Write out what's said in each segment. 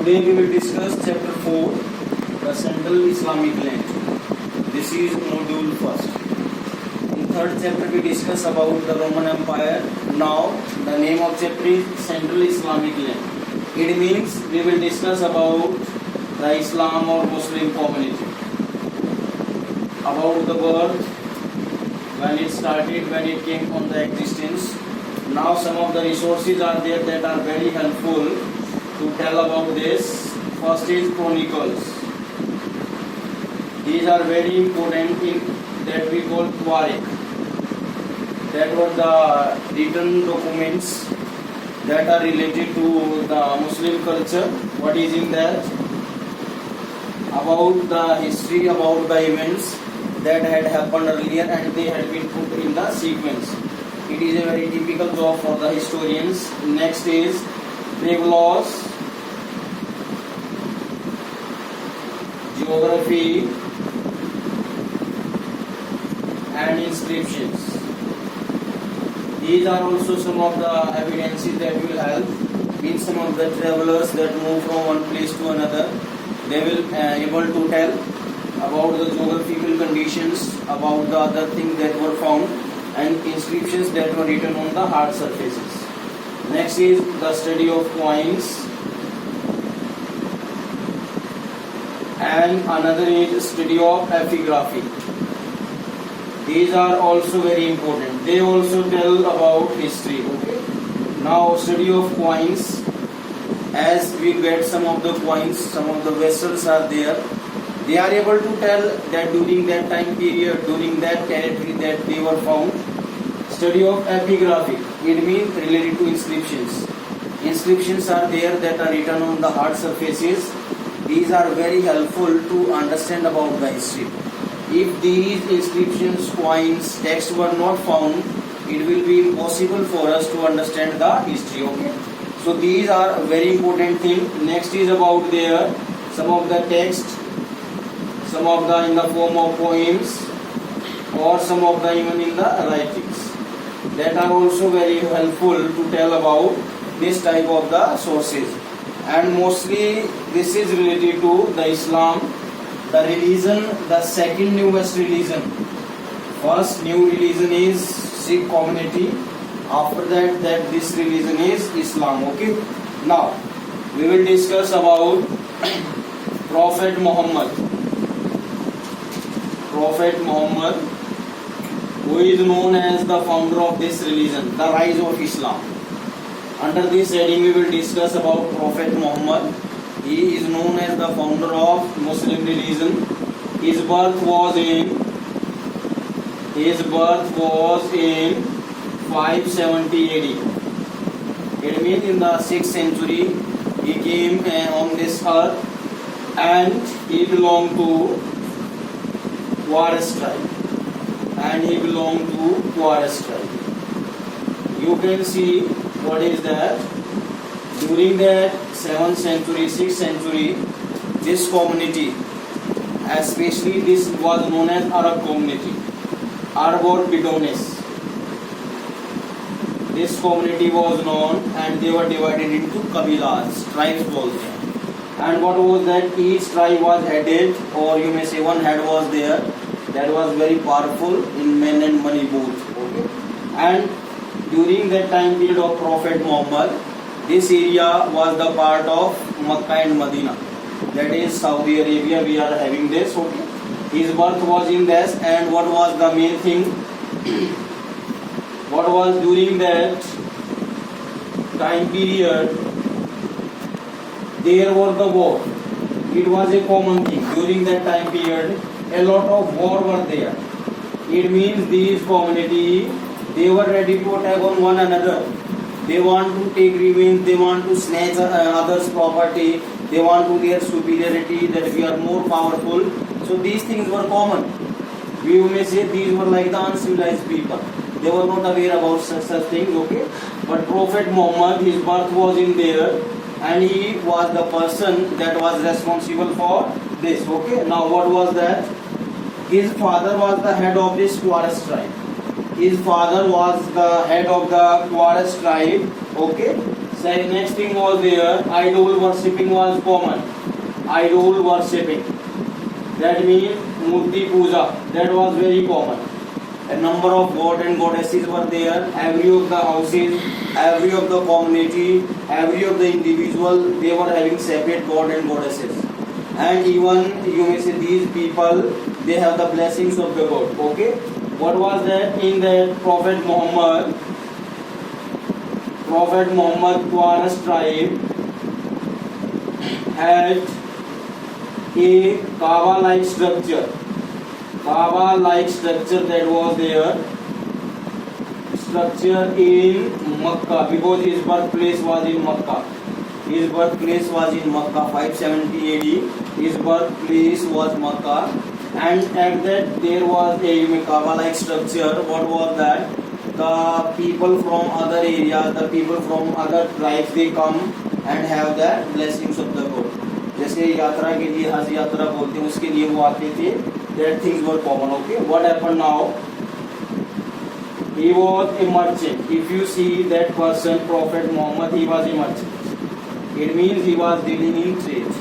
Today we will discuss chapter 4, the Central Islamic Land. This is module first. In third chapter we discuss about the Roman Empire. Now the name of chapter is Central Islamic Land. It means we will discuss about the Islam or Muslim community, about the birth, when it started, when it came on the existence. Now some of the resources are there that are very helpful to tell about this. First is chronicles. These are very important in that we call Tawariq. That were the written documents that are related to the Muslim culture. What is in that? About the history, about the events that had happened earlier and they had been put in the sequence. It is a very typical job for the historians. Next is travelogues, geography and inscriptions. These are also some of the evidences that will help in some of the travelers that move from one place to another. They will able to tell about the geographical conditions, about the other things that were found, and inscriptions that were written on the hard surfaces. Next is the study of coins, and another is study of epigraphy. These are also very important. They also tell about history. Okay. Now study of coins. As we get some of the coins, some of the vessels are there. They are able to tell that during that time period, during that territory that they were found. Study of epigraphy, it means related to inscriptions. Inscriptions are there that are written on the hard surfaces. These are very helpful to understand about the history. If these inscriptions, coins, texts were not found, it will be impossible for us to understand the history. Okay. So these are a very important thing. Next is about there some of the text, some of the in the form of poems, or some of the even in the writings, that are also very helpful to tell about this type of the sources. And mostly this is related to the Islam, the religion, the second newest religion. First new religion is Sikh community. After that this religion is Islam. Okay. Now we will discuss about Prophet Muhammad. Prophet Muhammad, who is known as the founder of this religion, the rise of Islam. Under this heading we will discuss about Prophet Muhammad. He is known as the founder of Muslim religion. His birth was in 570 AD. It means in the 6th century he came on this earth, and he belonged to Quraysh tribe. You can see what is that. During that 7th century, 6th century, this community, especially this was known as Arab community, Arab or Bedouins. This community was known, and they were divided into Kabilas, tribes was there. And what was that? Each tribe was headed, or you may say one head was there, that was very powerful in men and money both. Okay. And during that time period of Prophet Muhammad, this area was the part of Makkah and Medina, that is Saudi Arabia. We are having this. Okay. His birth was in this, and what was the main thing? What was during that time period? There was the war. It was a common thing during that time period. A lot of war were there. It means these community, they were ready to attack on one another. They want to take revenge. They want to snatch others' property. They want to their superiority, that we are more powerful. So these things were common. We may say these were like the uncivilized people. They were not aware about such things. Okay, but Prophet Muhammad, his birth was in there, and he was the person that was responsible for this. Okay. Now what was that? His father was the head of this Quraysh tribe. His father was the head of the Quraysh tribe. Okay. Next thing was there, idol worshipping was common. Idol worshipping. That means Murti Puja. That was very common. A number of god and goddesses were there. Every of the houses, every of the community, every of the individual, they were having separate god and goddesses. And even you may say these people, they have the blessings of the god. Okay. What was that? In that Prophet Muhammad Quraysh tribe had a Kaaba-like structure. Kaaba-like structure that was their structure in Makkah, because his birthplace was in Makkah. His birthplace was in Makkah, 570 AD. His birthplace was Makkah, and at that there was a Kaaba-like structure. What was that? The people from other areas, the people from other tribes, they come and have the blessings of the God. जैसे यात्रा के लिए हज यात्रा बोलते हैं, उसके लिए वो आते थे. That things were common. Okay, what happened now? He was a merchant. If you see that person, Prophet Muhammad, he was a merchant. It means he was dealing in trade.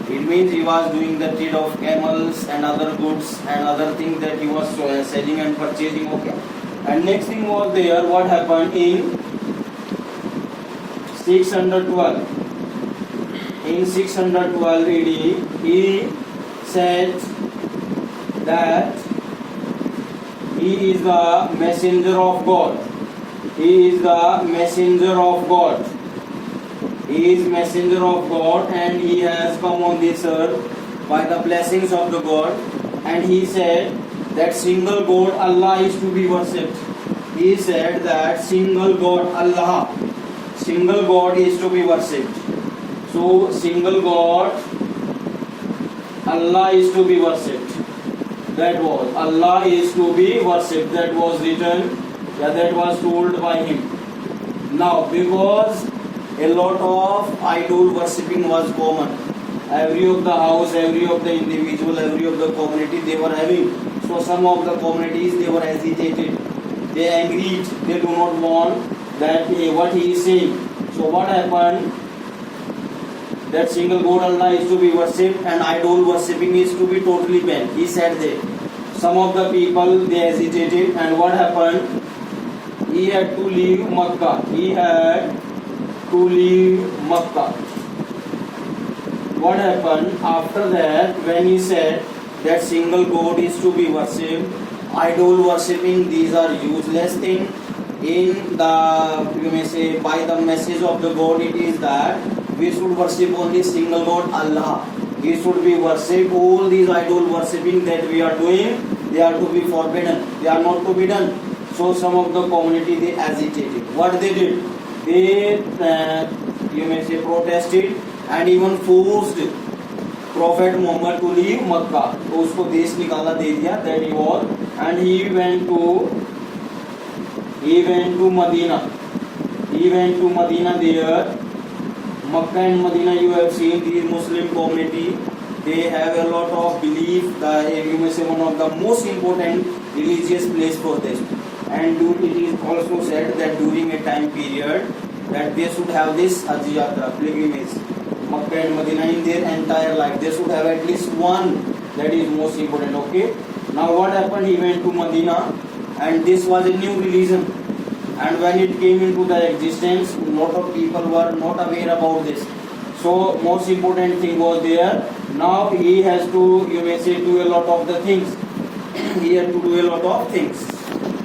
It means he was doing the trade of camels and other goods and other things that he was selling and purchasing. Okay. And next thing was there, what happened in 612. In 612 AD, he said that he is the messenger of God. He is the messenger of God. He is messenger of God, and he has come on this earth by the blessings of the God. And he said that single God Allah is to be worshipped. He said that single God Allah, single God is to be worshipped. So single God Allah is to be worshipped. That was Allah is to be worshipped. That was written. That was told by him. Now, because a lot of idol worshipping was common, every of the house, every of the individual, every of the community, they were having. So some of the communities, they were agitated, they agreed, they do not want that what he is saying. So what happened? That single God Allah is to be worshipped and idol worshipping is to be totally banned. He said that. Some of the people, they hesitated, and what happened? He had to leave Makkah. He had to leave Makkah. What happened after that? When he said that single God is to be worshipped, idol worshipping, these are useless things. In the, you may say, by the message of the God, it is that we should worship only single God Allah. He should be worshipped. All these idol worshipping that we are doing, they are to be forbidden. They are not to be done. So some of the community, they agitated. What they did? They, you may say, protested and even forced Prophet Muhammad to leave Makkah. तो उसको देश निकाला दे दिया. That he was, and he went to Medina. He went to Medina there. Makkah and Medina, you have seen these Muslim community, they have a lot of belief. You may say one of the most important religious place for this. And it is also said that during a time period that they should have this Hajj Yatra, pilgrimage, Makkah and Medina in their entire life. They should have at least one. That is most important. Okay. Now what happened? He went to Medina, and this was a new religion. And when it came into the existence, a lot of people were not aware about this. So most important thing was there. Now he has to, you may say, do a lot of the things. He had to do a lot of things.